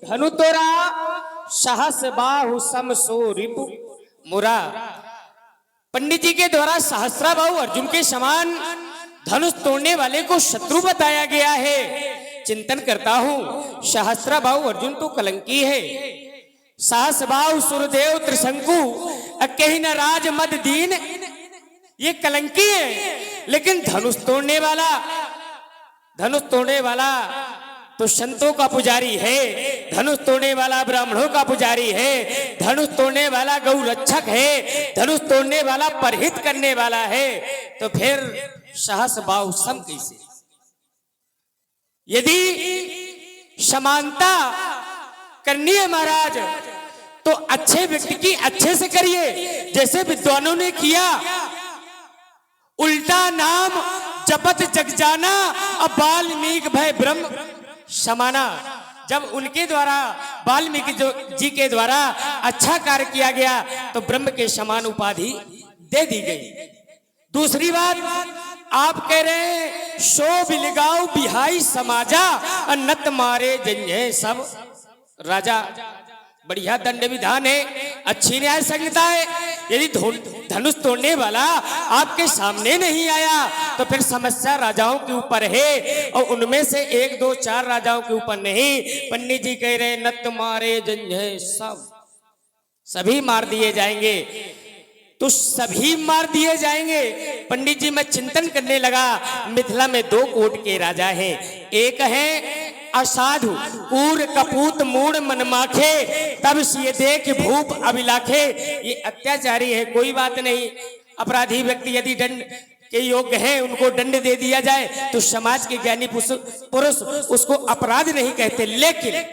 धनु तोरा सहस बाहु सम सो रिपु मुरा। पंडित जी के द्वारा सहस्रा बाहु अर्जुन के समान धनुष तोड़ने वाले को शत्रु बताया गया है। चिंतन करता हूं, सहस्रा बाहु अर्जुन तो कलंकी है। सहस बाहु सुरदेव त्रिशंकु अकेही न राज मद दीन, ये कलंकी है। लेकिन धनुष तोड़ने वाला तो संतों का पुजारी है, धनुष तोड़ने वाला ब्राह्मणों का पुजारी है, धनुष तोड़ने वाला गौ रक्षक है, धनुष तोड़ने वाला परहित करने वाला है। तो फिर सहस बाहु सम कैसे? यदि समानता करनी है महाराज तो अच्छे व्यक्ति की अच्छे से करिए, जैसे विद्वानों ने किया। उल्टा नाम जपत जग जाना, अब वाल्मीकि भय ब्रह्म समाना। जब उनके द्वारा वाल्मीकि जी के द्वारा अच्छा कार्य किया गया तो ब्रह्म के समान उपाधि दे दी गई। दूसरी बात, आप कह रहे हैं सो बिलगाओ बिहाई समाजा, नत मारे जंजे सब राजा। बढ़िया दंड विधान है, अच्छी न्याय संहिता है। यदि धनुष तोड़ने वाला आपके सामने नहीं आया तो फिर समस्या राजाओं के ऊपर है, और उनमें से 1 2 4 राजाओं के ऊपर नहीं। पंडित जी कह रहे नत मारे जंजे सब, सभी मार दिए जाएंगे। तो सभी मार दिए जाएंगे। पंडित जी मैं चिंतन करने लगा, मिथिला में 2 कोट के राजा हैं। एक है असाधु कूर कपूत मूड मनमाखे, तब ये देख भूप अभिलाखे। ये अत्याचारी है, कोई बात नहीं। अपराधी व्यक्ति यदि दंड के योग्य है उनको दंड दे दिया जाए तो समाज के ज्ञानी पुरुष उसको अपराध नहीं कहते। लेकिन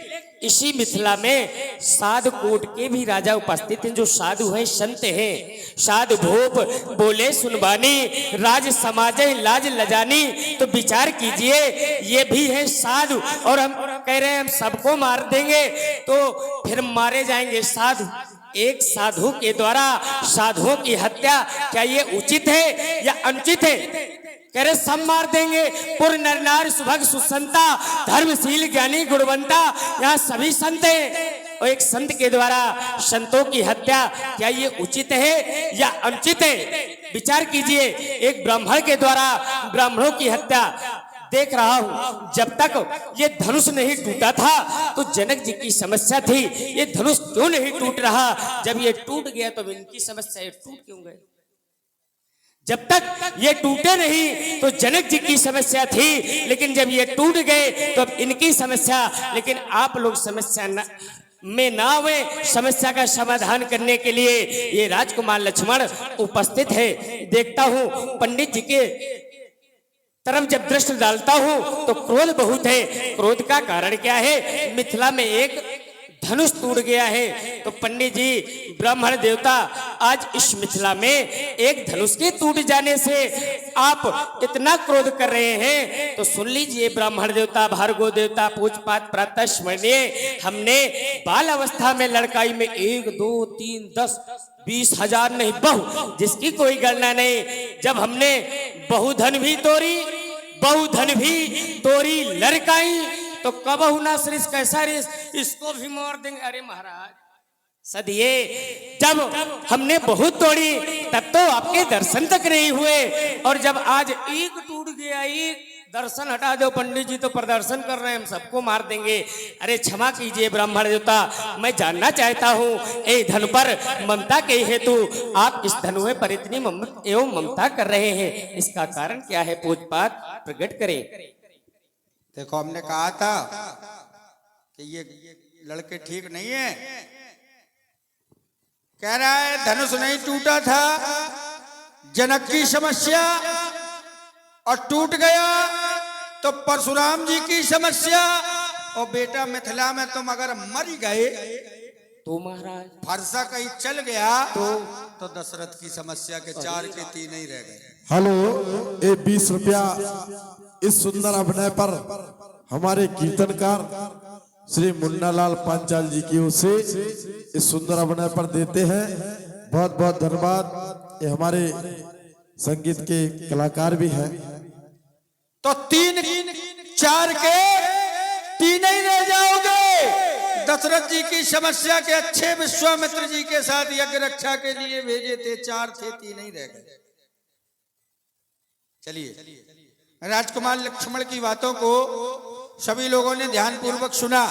इसी मिथिला में साधु कोट के भी राजा उपस्थित हैं, जो साधु हैं, संत हैं। साधु भूप बोले सुनबानी, राज समाज लाज लजानी। तो विचार कीजिए, ये भी है साधु, और हम कह रहे हैं हम सबको मार देंगे तो फिर मारे जाएंगे साधु। एक साधु के द्वारा साधुओं की हत्या क्या ये उचित है या अनुचित है? कह रहे सब मार देंगे। पुर नर नार सुभग सुसंता, धर्मशील ज्ञानी गुणवंता, यहाँ सभी संत हैं। और एक संत के द्वारा संतों की हत्या क्या ये उचित है या अनुचित है? विचार कीजिए। एक ब्राह्मण के द्वारा ब्राह्मणों की हत्या देख रहा हूं। जब तक ये धनुष नहीं टूटा था तो जनक जी की समस्या थी, ये धनुष क्यों नहीं टूट रहा? जब ये टूट गया तो इनकी समस्या ये टूट क्यों गई? जब तक ये टूटे नहीं तो जनक जी की समस्या थी, लेकिन जब ये टूट गए तो अब इनकी समस्या। लेकिन आप लोग समस्या में ना हुए, समस्या का समाधान करने के लिए ये राजकुमार लक्ष्मण उपस्थित है। देखता हूं पंडित जी के तरफ जब दृष्टि डालता हूं तो क्रोध बहुत है। क्रोध का कारण क्या है? मिथिला में एक धनुष टूट गया है। तो पंडित जी ब्राह्मण देवता, आज इस मिथिला में एक धनुष के टूट जाने से आप इतना क्रोध कर रहे हैं, तो सुन लीजिए ब्राह्मण देवता, भार्गव देवता, पूजपात प्रातः स्मरणीय। हमने बाल अवस्था में लड़काई में 1 2 3 10 20 हजार नहीं, बहु जिसकी कोई गणना नहीं। जब हमने बहुधन भी तोरी लड़काई तो कब हुना सरिस कैसा रिस, इसको भी मार देंगे। अरे महाराज सदिये, जब हमने बहुत तोड़ी तब तो आपके दर्शन तक नहीं हुए, और जब आज एक टूट गया, एक दर्शन हटा दो पंडित जी तो प्रदर्शन कर रहे हैं, हम सबको मार देंगे। अरे क्षमा कीजिए ब्राह्मण देवता, मैं जानना चाहता हूँ ए धन पर ममता के हेतु आप इस धनुए पर इतनी एवं ममता कर रहे हैं, इसका कारण क्या है? पूजपात प्रकट करें। देखो हमने कहा था कि ये लड़के ठीक नहीं है। कह रहा है धनुष नहीं टूटा था, जनक की समस्या, और टूट गया तो परशुराम जी की समस्या। और बेटा मिथिला में तुम अगर मर गए तो महाराज फरसा कहीं चल गया तो दशरथ की समस्या के 4 के 3 ही रह गए। हेलो, ये 20 रुपया इस सुंदर अभिनय पर हमारे कीर्तनकार श्री मुन्नालाल पांचाल जी की ओर से इस सुंदर अभिनय पर देते हैं। बहुत बहुत धन्यवाद। ये हमारे संगीत के कलाकार भी हैं। तो 3 4 के 3 ही रह जाओगे। दशरथ जी की समस्या के अच्छे विश्वामित्र जी के साथ यज्ञ रक्षा के लिए भेजे थे, 4 थे, 3 ही रह गए। चलिए, राजकुमार लक्ष्मण की बातों को सभी लोगों ने ध्यान पूर्वक सुना।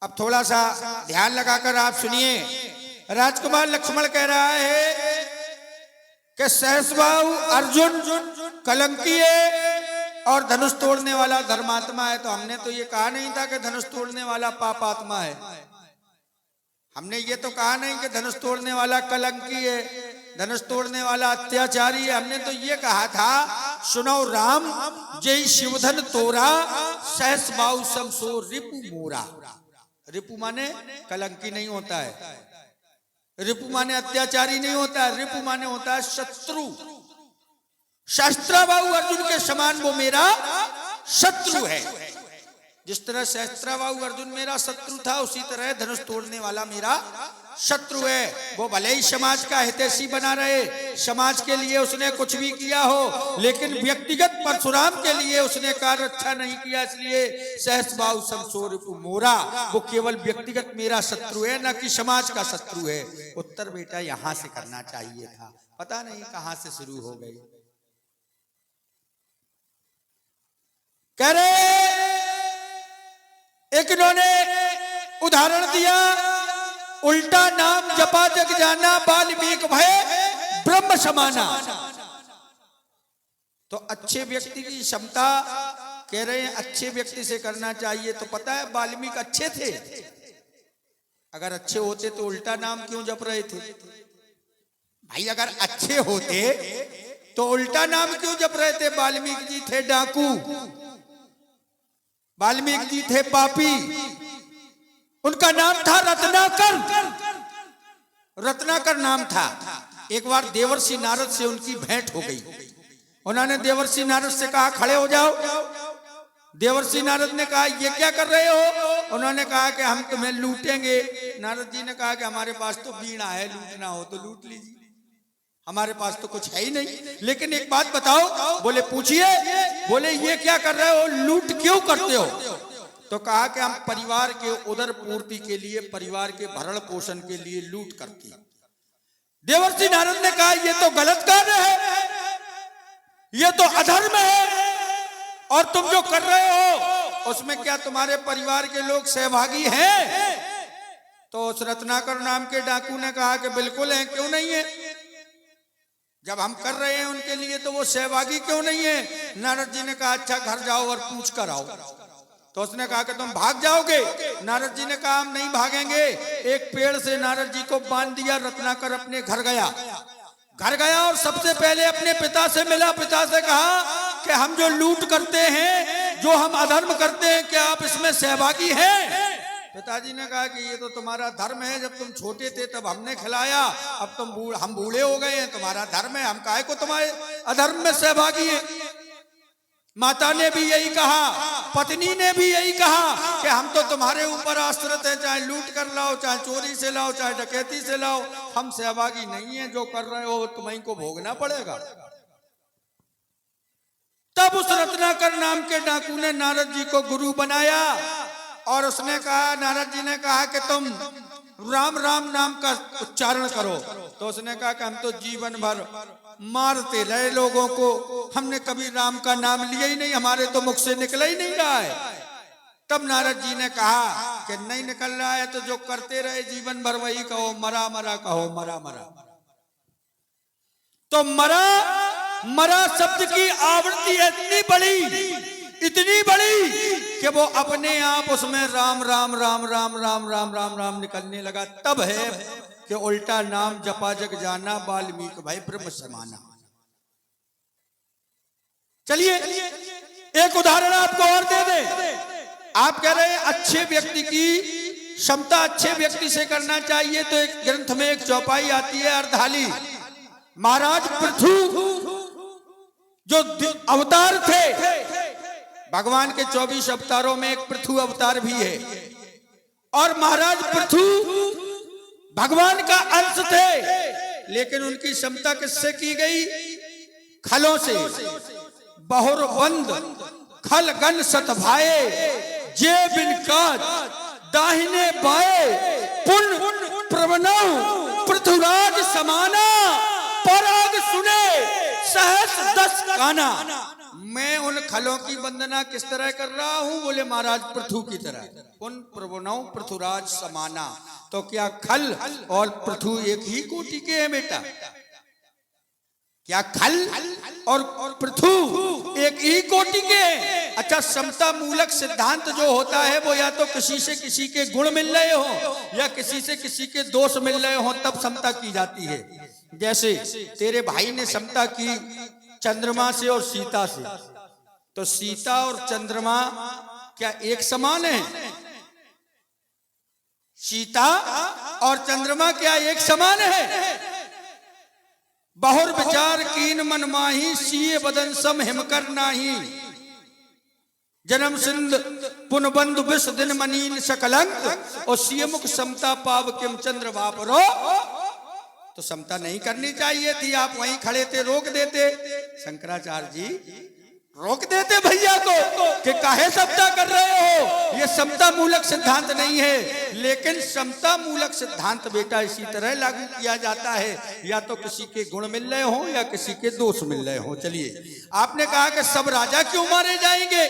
अब थोड़ा सा ध्यान लगाकर आप सुनिए। राजकुमार लक्ष्मण कह रहा है कि सहस्बाहु अर्जुन कलंकी है और धनुष तोड़ने वाला धर्मात्मा है। तो हमने तो ये कहा नहीं था कि धनुष तोड़ने वाला पापात्मा है। हमने ये तो कहा नहीं कि धनुष तोड़ने वाला कलंकी है, धनुष तोड़ने वाला अत्याचारी है। हमने तो ये कहा था, सुनो राम जय शिवधन तोरा, सहस बाहु समसो रिपु मोरा। रिपु माने कलंकी नहीं होता है, रिपु माने अत्याचारी नहीं होता है, रिपु माने होता है शत्रु। सहस्त्राबाहु अर्जुन के समान वो मेरा शत्रु है। जिस तरह सहस्त्राबाहु अर्जुन मेरा शत्रु था, उसी तरह धनुष तोड़ने वाला मेरा शत्रु है। वो भले ही समाज का हितैषी बना रहे, समाज के लिए उसने कुछ भी किया हो, लेकिन व्यक्तिगत परशुराम के लिए उसने कार्य अच्छा नहीं किया, इसलिए सहस्बाहु समसो रिपु मोरा। वो केवल व्यक्तिगत मेरा शत्रु है, न कि समाज का शत्रु है। उत्तर बेटा यहां से करना चाहिए था, पता नहीं कहां से शुरू हो गई। कह रहे एक इन्होंने उदाहरण दिया, उल्टा नाम जपा जग जाना, वाल्मीकि भय ब्रह्म समाना। तो अच्छे व्यक्ति की क्षमता कह रहे हैं अच्छे व्यक्ति से करना चाहिए। तो पता है वाल्मीकि अच्छे थे, अगर अच्छे होते तो उल्टा नाम क्यों जप रहे थे भाई? अगर अच्छे होते तो उल्टा नाम क्यों जप रहे थे? वाल्मीकि जी थे डाकू, वाल्मीकि जी थे पापी, उनका नाम था रत्नाकर, रत्नाकर नाम था। एक बार देवर्षि नारद से उनकी भेंट हो गई। उन्होंने देवर्षि नारद से कहा खड़े हो जाओ। देवर्षि नारद ने कहा ये क्या कर रहे हो? उन्होंने कहा कि हम तुम्हें लूटेंगे। नारद जी ने कहा कि हमारे पास तो वीणा है, लूटना हो तो लूट लीजिए, हमारे पास तो कुछ है ही नहीं। लेकिन एक बात बताओ। बोले पूछिए। बोले ये क्या कर रहे हो, लूट क्यों करते हो? तो कहा कि हम परिवार के उदर पूर्ति के लिए, परिवार के भरण पोषण के लिए लूट करते हैं। देवर्षि नारद ने कहा ये तो गलत कार्य है, ये तो अधर्म है, और तुम जो कर रहे हो उसमें क्या तुम्हारे परिवार के लोग सहभागी हैं? तो उस रत्नाकर नाम के डाकू ने कहा कि बिल्कुल है, क्यों नहीं है? जब हम कर रहे हैं उनके लिए तो वो सहभागी क्यों नहीं है? नारद जी ने कहा अच्छा घर जाओ और पूछ कर आओ। तो उसने कहा कि तुम भाग जाओगे? नारद जी ने कहा हम नहीं भागेंगे। एक पेड़ से नारद जी को बांध दिया। रत्नाकर अपने घर गया, और सबसे पहले अपने पिता से मिला। पिता से कहा कि हम जो लूट करते हैं, जो हम अधर्म करते हैं, क्या आप इसमें सहभागी हैं? पिताजी ने कहा कि ये तो तुम्हारा धर्म है, जब तुम छोटे थे तब हमने खिलाया, अब हम बूढ़े हो गए हैं, तुम्हारा धर्म है, हम काहे को तुम्हारे अधर्म में सहभागी हैं? माता ने भी यही कहा, पत्नी ने भी यही कहा कि हम तो तुम्हारे ऊपर आश्रित हैं, चाहे लूट कर लाओ, चाहे चोरी से लाओ, चाहे डकैती से लाओ, हम सहभागी नहीं है। जो कर रहे हो तुम्हीं को भोगना पड़ेगा। तब उस रत्नाकर नाम के डाकू ने नारद जी को गुरु बनाया, और उसने कहा, नारद जी ने कहा कि तुम राम राम नाम का उच्चारण करो। तो उसने कहा कि हम तो जीवन भर मारते रहे लोगों को, हमने कभी राम का नाम लिया ही नहीं, हमारे तो मुख से निकला ही नहीं रहा है। तब नारद जी ने कहा कि नहीं निकल रहा है तो जो करते रहे जीवन भर वही कहो, मरा मरा कहो, मरा मरा। तो मरा शब्द की आवृत्ति इतनी बड़ी कि वो अपने आप उसमें राम राम राम राम राम राम राम राम निकलने लगा। तब है कि उल्टा नाम जपा जग जाना, वाल्मीकि भय ब्रह्म समाना। चलिए एक उदाहरण आपको और दे दे। आप कह रहे हैं अच्छे व्यक्ति की क्षमता अच्छे व्यक्ति से करना चाहिए, तो एक ग्रंथ में एक चौपाई आती है अर्धाली। महाराज पृथु जो अवतार थे, भगवान के 24 अवतारों में एक पृथु अवतार भी है, और महाराज पृथु भगवान का अंश थे, लेकिन उनकी क्षमता किससे की गई? खलों से। बहुर बंद खल गन सत भाए, जे बिन काज दाहिने बाएं पुन प्रवनौ पृथुराज समाना, पराग सुने सहस 10 काना। मैं उन खलों की वंदना किस तरह कर रहा हूं? बोले महाराज पृथु की तरह। पुन प्रवनौ पृथुराज समाना। तो क्या खल और पृथु एक ही कोटि के हैं बेटा? क्या खल और पृथु एक ही कोटि के हैं? अच्छा, समता मूलक सिद्धांत जो होता है वो या तो किसी से किसी के गुण मिल रहे हो या किसी से किसी के दोष मिल रहे हो, तब समता की जाती है। जैसे तेरे भाई ने समता की चंद्रमा से और सीता से, तो सीता और चंद्रमा क्या एक समान है? सीता और चंद्रमा क्या एक समान है? बहुर विचार कीन मन माही, सीए बदन सम हिमकर नाही। जन्म सिंध पुनबंधु विष दिन मनीन सकलंक, और सीए मुख समता पाव किम चंद्र वापरो। तो समता नहीं करनी चाहिए थी, आप वहीं खड़े थे, रोक देते। शंकराचार्य जी रोक देते भैया को कि काहे समता कर रहे हो, ये समता मूलक सिद्धांत नहीं है। लेकिन समता मूलक सिद्धांत बेटा इसी तरह लागू किया जाता है, या तो किसी के गुण मिल रहे हो या किसी के दोष मिल रहे हो। चलिए, आपने कहा कि सब राजा क्यों मारे जाएंगे?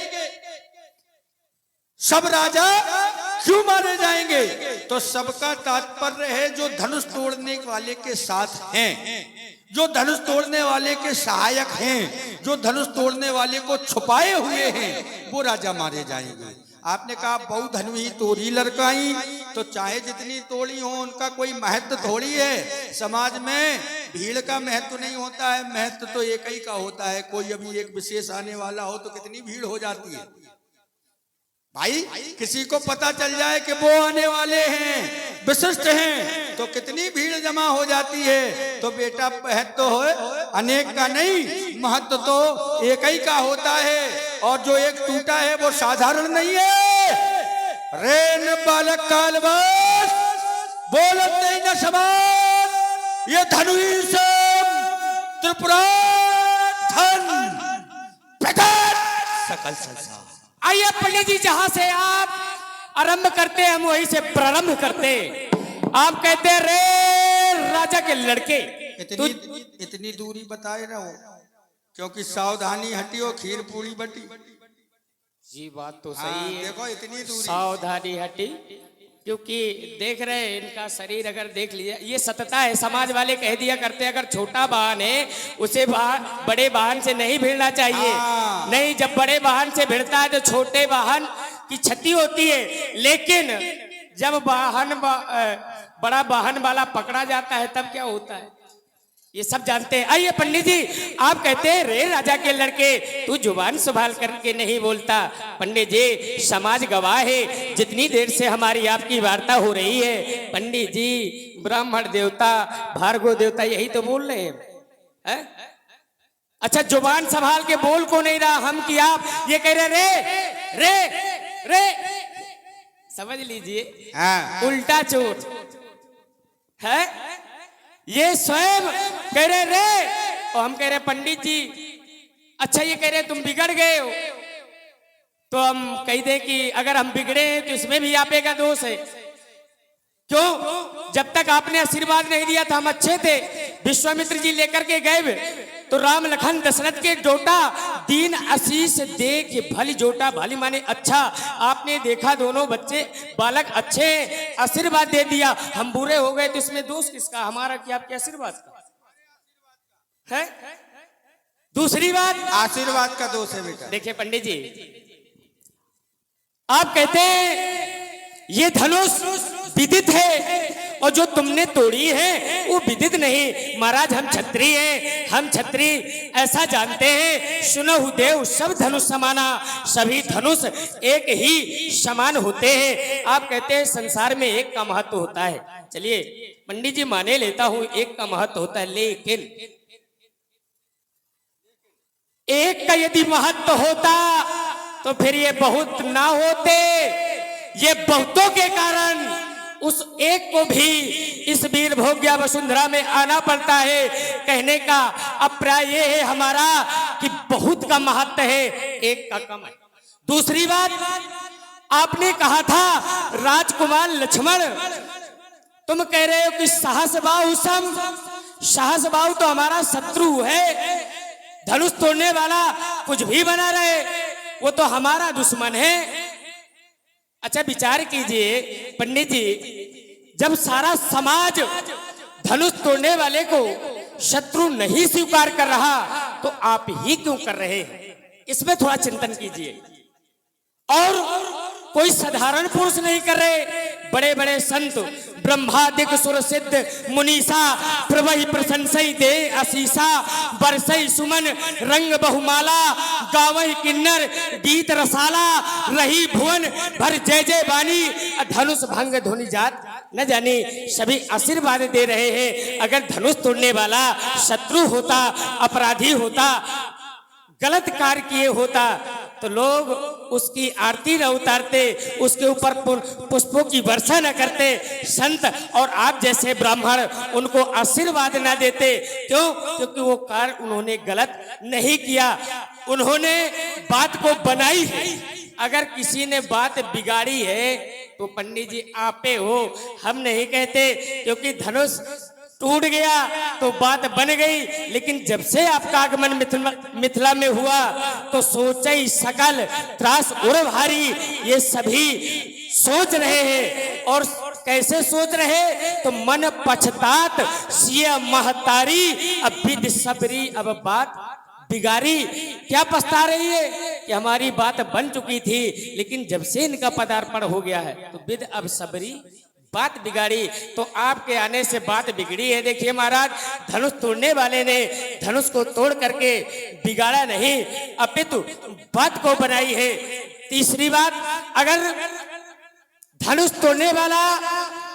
सब राजा क्यों मारे जाएंगे? तो सबका तात्पर्य है जो धनुष तोड़ने वाले के साथ हैं, जो धनुष तोड़ने वाले के सहायक हैं, जो धनुष तोड़ने वाले को छुपाए हुए हैं, वो राजा मारे जाएंगे। आपने कहा बहु धनु ही तोड़ी लड़काई, तो चाहे जितनी तोड़ी हो उनका कोई महत्व थोड़ी है। समाज में भीड़ का महत्व नहीं होता है, महत्व तो एक ही का होता है। कोई अभी एक विशेष आने वाला हो तो कितनी भीड़ हो जाती है भाई। किसी को पता चल जाए कि वो आने वाले हैं, विशिष्ट हैं, तो कितनी भीड़ जमा हो जाती है। तो बेटा महत्व तो हो अनेक का नहीं, महत्व तो एक ही का होता है। और जो एक टूटा है वो साधारण नहीं है। रेन बालक कालवास बोलत नहीं न समान, ये धनुई से त्रिपुरा धन प्रकट सकल संसार। आइए पंडित जी, जहां से आप आरंभ करते हैं हम वहीं से प्रारंभ करते। आप कहते हैं रे राजा के लड़के, इतनी दूरी बताए ना हो, क्योंकि सावधानी हटी और खीर पूरी बटी। जी बात तो सही है, देखो इतनी दूरी, सावधानी हटी, क्योंकि देख रहे हैं इनका शरीर अगर देख लिया, ये सतता है। समाज वाले कह दिया करते हैं अगर छोटा वाहन है उसे बड़े वाहन से नहीं भिड़ना चाहिए। नहीं, जब बड़े वाहन से भिड़ता है तो छोटे वाहन की क्षति होती है। लेकिन जब बड़ा वाहन वाला पकड़ा जाता है तब क्या होता है, ये सब जानते हैं। आइए पंडित जी, आप कहते हैं रे राजा के लड़के, तू जुबान संभाल करके नहीं बोलता। पंडित जी, समाज गवाह है, जितनी देर से हमारी आपकी वार्ता हो रही है, पंडित जी ब्राह्मण देवता भार्गव देवता यही तो बोल रहे हैं। अच्छा, जुबान संभाल के बोल को नहीं रहा, हम कि आप ये कह रहे रे रे रे, समझ लीजिए उल्टा चोट है। ये स्वयं कह रहे रे, और हम कह रहे पंडित जी। अच्छा, ये कह रहे तुम बिगड़ गए हो, तो हम कह दे कि अगर हम बिगड़े हैं तो इसमें भी आपे का दोष है। क्यों? जब तक आपने आशीर्वाद नहीं दिया था हम अच्छे थे। विश्वामित्र जी लेकर के गए तो राम लखन दशरथ के जोटा दीन आशीष देख भली जोटा, भली माने अच्छा। आपने देखा दोनों बच्चे बालक अच्छे, आशीर्वाद दे दिया, हम बुरे हो गए तो इसमें दोष किसका, हमारा कि आपके आशीर्वाद का है? दूसरी बात, आशीर्वाद का दोष है बेटा। देखिए पंडित जी, आप कहते हैं ये धनुष विदित है और जो तुमने तोड़ी है वो विदित नहीं। महाराज, हम क्षत्रिय हैं, हम क्षत्रिय ऐसा जानते हैं, सुनहु देव सब धनुष समाना, सभी धनुष एक ही समान होते हैं। आप कहते हैं संसार में एक का महत्व होता है। चलिए पंडित जी, माने लेता हूं एक का महत्व होता है, लेकिन एक का यदि महत्व होता तो फिर ये बहुत ना होते। ये बहुतों के कारण उस एक को भी इस वीर भोग्या वसुंधरा में आना पड़ता है। कहने का अभिप्राय ये है हमारा कि बहुत का महत्व है, एक का कम है। दूसरी बात, आपने कहा था राजकुमार लक्ष्मण, तुम कह रहे हो कि सहस्रबाहु सम, सहस्रबाहु तो हमारा शत्रु है, धनुष तोड़ने वाला कुछ भी बना रहे, वो तो हमारा दुश्मन है। अच्छा विचार कीजिए पंडित जी, जब सारा समाज धनुष तोड़ने वाले को शत्रु नहीं स्वीकार कर रहा तो आप ही क्यों कर रहे हैं? इसमें थोड़ा चिंतन कीजिए। और कोई साधारण पुरुष नहीं कर रहे, बड़े बड़े संत ब्रह्मादिक सुर सिद्ध मुनीसा प्रवहि प्रशंसई दे असीसा, बरसई सुमन रंग बहुमाला, गावहि किन्नर गीत रसाला, रही भुवन भर जय जय बानी, धनुष भंग ध्वनि जात न जानी, सभी आशीर्वाद दे रहे हैं। अगर धनुष तोड़ने वाला शत्रु होता, अपराधी होता, गलत कार्य किए होता तो लोग उसकी आरती न उतारते, उसके ऊपर पुष्पों की वर्षा न करते, संत और आप जैसे ब्राह्मण उनको आशीर्वाद न देते। क्यों? क्योंकि वो कार्य उन्होंने गलत नहीं किया, उन्होंने बात को बनाई है। अगर किसी ने बात बिगाड़ी है तो पंडित जी आपे हो, हम नहीं कहते, क्योंकि धनुष टूट गया तो बात बन गई। लेकिन जब से आपका आगमन मिथिला में हुआ तो सोचई सकल त्रास उड़ भारी, ये सभी सोच रहे हैं। और कैसे सोच रहे? तो मन पछतात सिया महतारी, अब विद सबरी, अब बात बिगाड़ी। क्या पछता रही है कि हमारी बात बन चुकी थी, लेकिन जब से इनका पदार्पण हो गया है तो विद अब सबरी, बात बिगाड़ी। तो आपके आने से बात बिगड़ी है। देखिए महाराज, धनुष तोड़ने वाले ने धनुष को तोड़ करके बिगाड़ा नहीं, अपितु बात को बनाई है। तीसरी बात, अगर धनुष तोड़ने वाला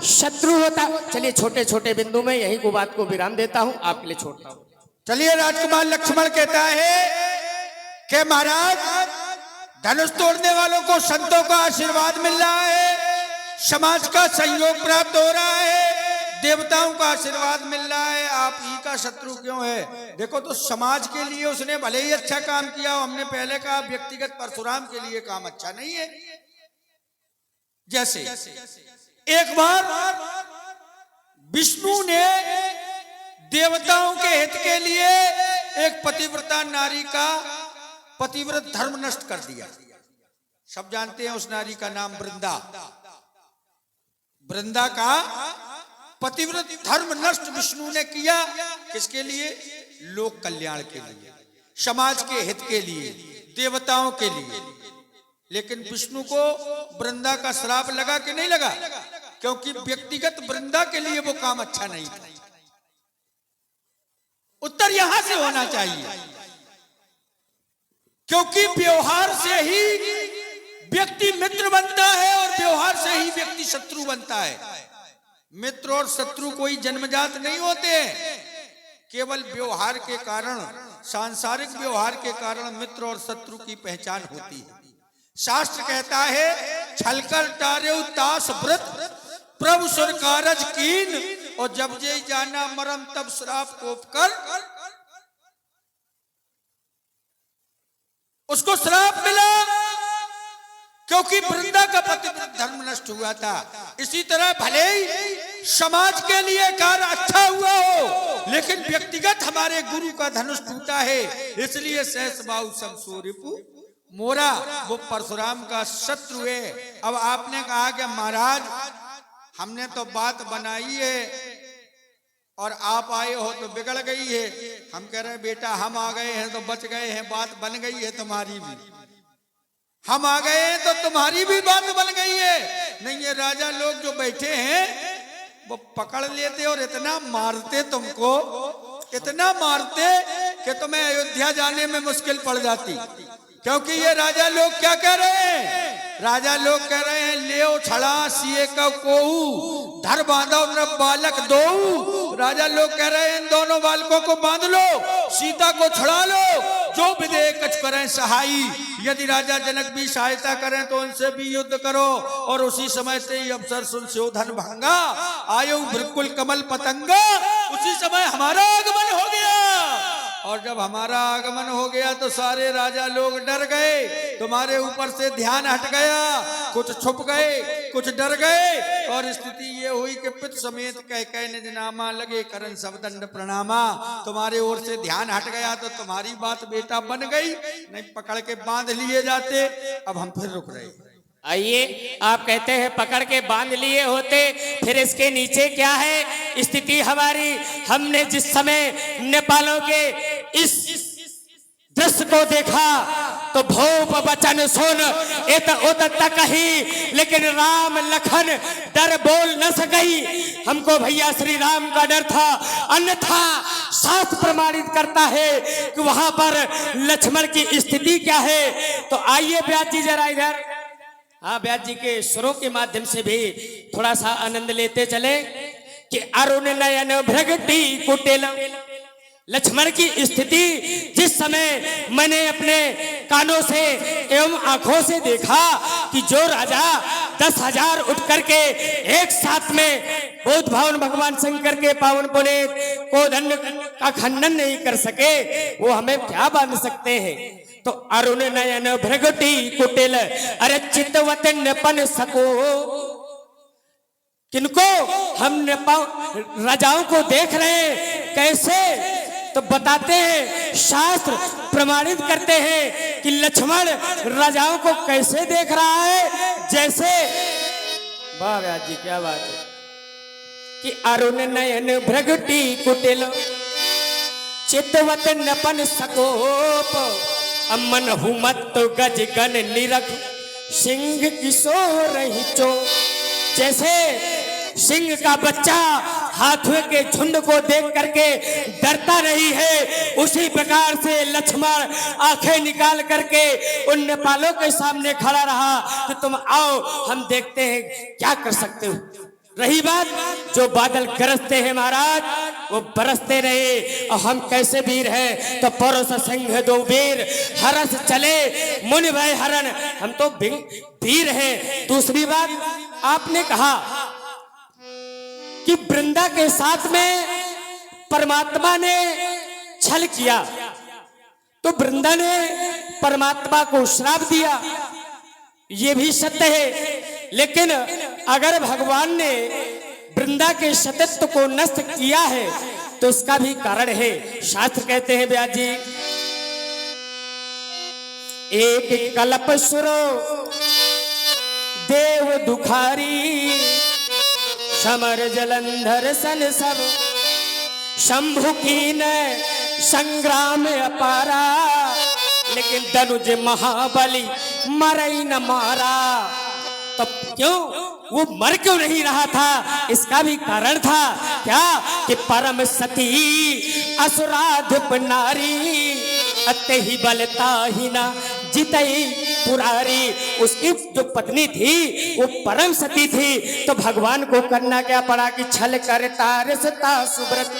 शत्रु होता, चलिए छोटे छोटे बिंदु में यही को बात को विराम देता हूं, आपके लिए छोड़ता हूं। चलिए, राजकुमार लक्ष्मण कहता है कि महाराज धनुष तोड़ने वालों को संतों का आशीर्वाद मिल रहा है, समाज का सहयोग प्राप्त हो रहा है, देवताओं का आशीर्वाद मिल रहा है, आप ही का शत्रु क्यों है? देखो, तो समाज के लिए उसने भले ही अच्छा काम किया, हमने पहले कहा व्यक्तिगत परशुराम के लिए काम अच्छा नहीं है। जैसे एक बार विष्णु ने देवताओं के हित के लिए एक पतिव्रता नारी का पतिव्रत धर्म नष्ट कर दिया। सब जानते हैं उस नारी का नाम वृंदा। वृंदा का पतिव्रत धर्म नष्ट विष्णु ने किया। किसके लिए? लोक कल्याण के लिए, समाज के हित के लिए, देवताओं के लिए। लेकिन विष्णु को वृंदा का श्राप लगा कि नहीं लगा? क्योंकि व्यक्तिगत वृंदा के लिए वो काम अच्छा नहीं था। उत्तर यहां से होना चाहिए, क्योंकि व्यवहार से ही व्यक्ति मित्र बनता है और व्यवहार से ही व्यक्ति शत्रु बनता है। मित्र और शत्रु कोई जन्मजात नहीं होते, केवल व्यवहार के कारण, सांसारिक व्यवहार के कारण मित्र और शत्रु की पहचान होती है। शास्त्र कहता है, छलकर टारेउ तास व्रत प्रभु सुर कारज कीन, और जब जे जाना मरम तब श्राप कोप कर। उसको श्राप मिला क्योंकि वृंदा का पतिव्रत धर्म नष्ट हुआ था। इसी तरह भले ही समाज के लिए कार्य अच्छा हुआ हो, लेकिन व्यक्तिगत हमारे गुरु का धनुष टूटा है, इसलिए सहस्रबाहु सम सो रिपु मोरा, वो परशुराम का शत्रु है। अब आपने कहा कि महाराज हमने तो बात बनाई है और आप आए हो तो बिगड़ गई है। हम कह रहे बेटा, हम आ गए हैं तो बच गए हैं, बात बन गई है तुम्हारी भी। हम आ गए हैं तो तुम्हारी भी बात बन गई है। नहीं, ये राजा लोग जो बैठे हैं वो पकड़ लेते और इतना मारते तुमको, इतना मारते कि तुम्हें अयोध्या जाने में मुश्किल पड़ जाती। क्योंकि ये राजा लोग क्या कह रहे हैं? राजा लोग कह रहे हैं, ले छड़ा सिए का कोऊ धर बांधो न बालक दो। राजा लोग कह रहे हैं, इन दोनों बालकों को बांध लो, सीता को छुड़ा लो, जो विदेह कछ करें सहाई। यदि राजा जनक भी सहायता करें तो उनसे भी युद्ध करो। और उसी समय से ही अवसर सुन शोधन भांगा, आयु बिल्कुल कमल पतंगा। उसी समय हमारा आगमन हो गया, और जब हमारा आगमन हो गया तो सारे राजा लोग डर गए, तुम्हारे ऊपर से ध्यान हट गया। कुछ छुप गए, कुछ डर गए और स्थिति ये हुई कि पित समेत कह निजनामा लगे करन सब दंड प्रणामा। तुम्हारे ओर से ध्यान हट गया तो तुम्हारी बात बेटा बन गई, नहीं पकड़ के बांध लिए जाते। अब हम फिर रुक रहे। आइए, आप कहते हैं पकड़ के बांध लिए होते, फिर इसके नीचे क्या है स्थिति हमारी। हमने जिस समय नेपालों के इस दृश्य को देखा तो भूप वचन सुन इत उत तक ही, लेकिन राम लखन डर बोल न सकई। हमको भैया श्री राम का डर था, अन्यथा शास्त्र प्रमाणित करता है कि वहां पर लक्ष्मण की स्थिति क्या है। तो आइए व्यास जी जरा इधर, हाँ व्यास जी के सुरों के माध्यम से भी थोड़ा सा आनंद लेते चले कि अरुण नयन भ्रगटी कुटिल। लक्ष्मण की स्थिति जिस समय मैंने अपने कानों से एवं आंखों से देखा कि जो राजा 10,000 उठ करके एक साथ में बोध भावन भगवान शंकर के पावन पुनीत कोदंड का खंडन नहीं कर सके, वो हमें क्या बांध सकते हैं। तो अरुण नयन भ्रगटी कुटिल अरे चितवत नपन सको। किनको? हम राजाओं को देख रहे हैं कैसे, तो बताते हैं शास्त्र प्रमाणित करते हैं कि लक्ष्मण राजाओं को कैसे देख रहा है, जैसे वाह व्यास जी क्या बात है कि अरुण नयन भ्रगटी कुटिल चितवत नपन सकोप अमन हुमत गज गन निरख सिंह किशोर रही चो। जैसे सिंह का बच्चा हाथों के झुंड को देख करके डरता नहीं है, उसी प्रकार से लक्ष्मण आंखें निकाल करके उन नेपालों के सामने खड़ा रहा कि तुम आओ हम देखते हैं क्या कर सकते हो। रही बात जो बादल गरजते हैं महाराज वो बरसते रहे, और हम कैसे वीर हैं। तो परोस सिंह दो वीर हरस चले मुनि भय हरण, हम तो वीर हैं। दूसरी बात आपने कहा कि वृंदा के साथ में परमात्मा ने छल किया, तो वृंदा ने परमात्मा को श्राप दिया, ये भी सत्य है। लेकिन अगर भगवान ने वृंदा के सतत्व को नष्ट किया है तो इसका भी कारण है। शास्त्र कहते हैं व्यास जी, एक कल्प सुरो देव दुखारी समर जलंधर सन सब शंभु की न संग्राम अपारा, लेकिन धनुज महाबली मरई न मारा। तब क्यों वो मर क्यों नहीं रहा था, इसका भी कारण था क्या कि परम सती असुराधिप नारी अते ही बलता ही ना जितई पुरारी। उसकी जो पत्नी थी वो परम सती थी, तो भगवान को करना क्या पड़ा कि छल कर तारसता सुब्रत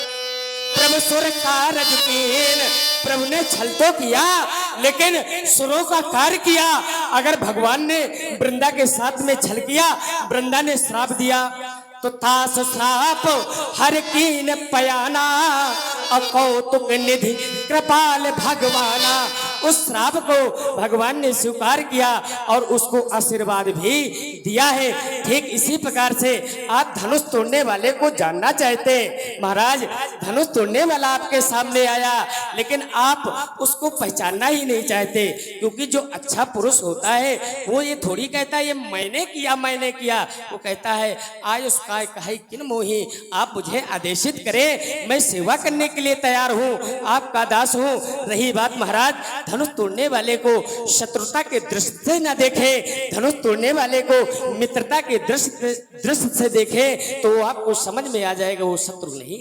प्रभु सुर कारज कीन। प्रभु ने छल तो किया लेकिन सुरों का कार्य किया। अगर भगवान ने वृंदा के साथ में छल किया, वृंदा ने श्राप दिया, तो तास श्राप हर कीन पयाना अकौतुक निधि कृपाल भगवाना। उस श्राप को भगवान ने स्वीकार किया और उसको आशीर्वाद भी दिया है। ठीक इसी प्रकार से आप धनुष तोड़ने वाले को जानना चाहते महाराज, धनुष तोड़ने वाला आपके सामने आया लेकिन आप उसको पहचानना ही नहीं चाहते, क्योंकि जो अच्छा पुरुष होता है वो ये थोड़ी कहता है ये मैंने किया, वो कहता है आय उसका कहे किन मोही, आप मुझे आदेशित करें, मैं सेवा करने के लिए तैयार हूँ, आपका दास हूँ। रही बात महाराज धनुष तोड़ने वाले को शत्रुता के दृष्टि से न देखे, धनुष तोड़ने वाले को मित्रता के दृष्टि से देखे तो आपको समझ में आ जाएगा वो शत्रु नहीं।